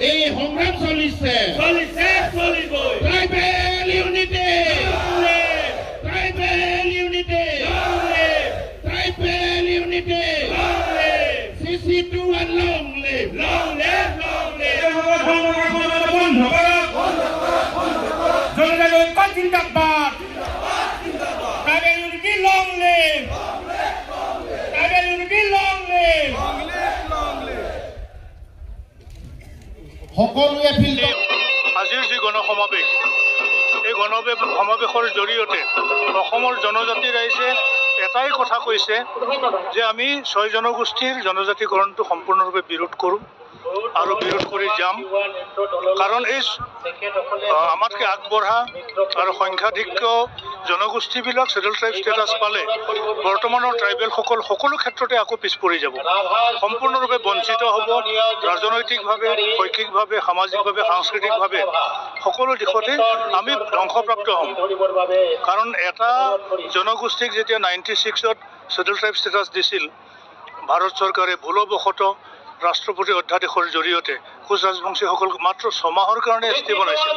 এই সংগ্ৰাম চলিছে tribal unity CC2 and long live জিন্দাবাদ tribal unity long live tribal unity long live সকলোৱে ফিল্ড আজিৰ যি গণসমাৱেশ এই সমাৱেশৰ জৰিয়তে অসমৰ জনজাতি ৰাইজে এটাই কথা কৈছে যে আমি 6 জনগোষ্ঠীৰ জনজাতিকৰণটো সম্পূৰ্ণৰূপে বিৰোধ কৰোঁ আৰু বিৰোধ কৰি যাম কাৰণ এই আমাতকৈ আগবঢ়া আৰু সংখ্যাধিক্য জনগোষ্ঠীবিলাক ছেডুল ট্ৰাইব ষ্টেটাছ পালে বৰ্তমানৰ ট্ৰাইবেলসকল সকলো ক্ষেত্ৰতে আকৌ পিছ পৰি যাব সম্পূৰ্ণৰূপে বঞ্চিত হ'ব ৰাজনৈতিকভাৱে শৈক্ষিকভাৱে সামাজিকভাৱে সাংস্কৃতিকভাৱে সকলো দিশতে আমি ধ্বংসপ্ৰাপ্ত হ'ম কাৰণ এটা জনগোষ্ঠীক যেতিয়া 96ত ছেডুল ট্ৰাইব ষ্টেটাছ দিছিল ভাৰত চৰকাৰে ভুলবশতঃ ৰাষ্ট্ৰপতি অধ্যাদেশৰ জৰিয়তে কোচ ৰাজবংশীসকলক মাত্ৰ 6 মাহৰ কাৰণে এছটি বনাইছিল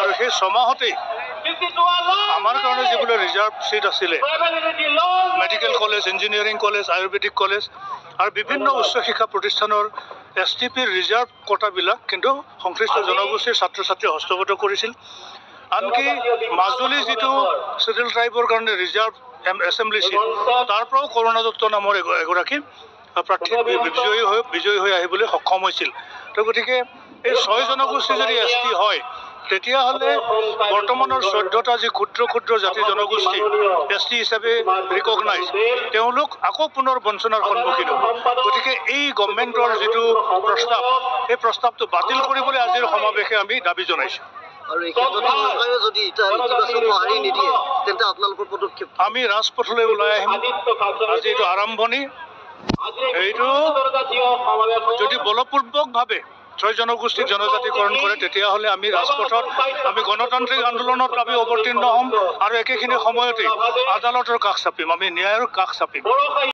আৰু সেই 6 মাহতেই আমাৰ কাৰণে যিবিলাক ৰিজাৰ্ভ চিট আছিলে medical college engineering college Ayurvedic college আৰু বিভিন্ন উচ্চ শিক্ষা প্ৰতিষ্ঠানৰ STPৰ ৰিজাৰ্ভ কোটাবিলাক কিন্তু সংশ্লিষ্ট জনগোষ্ঠীৰ ছাত্ৰ ছাত্ৰীয়ে হস্তগত কৰিছিল আনকি মাজুলী যিটো ছেডুল ট্ৰাইবৰ কাৰণে ৰিজাৰ্ভ এছেম্বলি চিট তাৰ পৰাও কৰোণা দত্ত নামৰ এগৰাকী প্ৰাৰ্থী বিজয়ী হৈ আহিবলৈ সক্ষম হৈছিল তো গতিকে এই 6 জনগোষ্ঠী যদি ST হয় তেতিয়াহ'লে বৰ্তমানৰ 14টা যি ক্ষুদ্ৰ জাতি জনগোষ্ঠী ST হিচাপে ৰিকগনাইজ তেওঁলোক আকৌ পুনৰ বঞ্চনাৰ সন্মুখীন হ'ব গতিকে এই গভৰ্ণমেণ্টৰ যিটো প্ৰস্তাৱ এই প্ৰস্তাৱটো বাতিল কৰিবলৈ আজিৰ সমাৱেশে আমি দাবী জনাইছোঁ আৰু এই ক্ষেত্ৰত চৰকাৰে যদি ইতিবাচক সঁহাৰি নিদিয়ে তেন্তে আপোনালোকৰ পদক্ষেপ আমি ৰাজপথলৈ ওলাই আহিম আজি এইটো আৰম্ভণি এইটো যদি বলপূৰ্বকভাৱে 6 জনগোষ্ঠীক জনজাতিকৰণ কৰে তেতিয়াহ'লে আমি ৰাজপথত আমি গণতান্ত্ৰিক আন্দোলনত আমি অৱতীৰ্ণ হ'ম আৰু একেখিনি সময়তে আদালতৰ কাষ চাপিম আমি ন্যায়ৰ কাষ চাপিম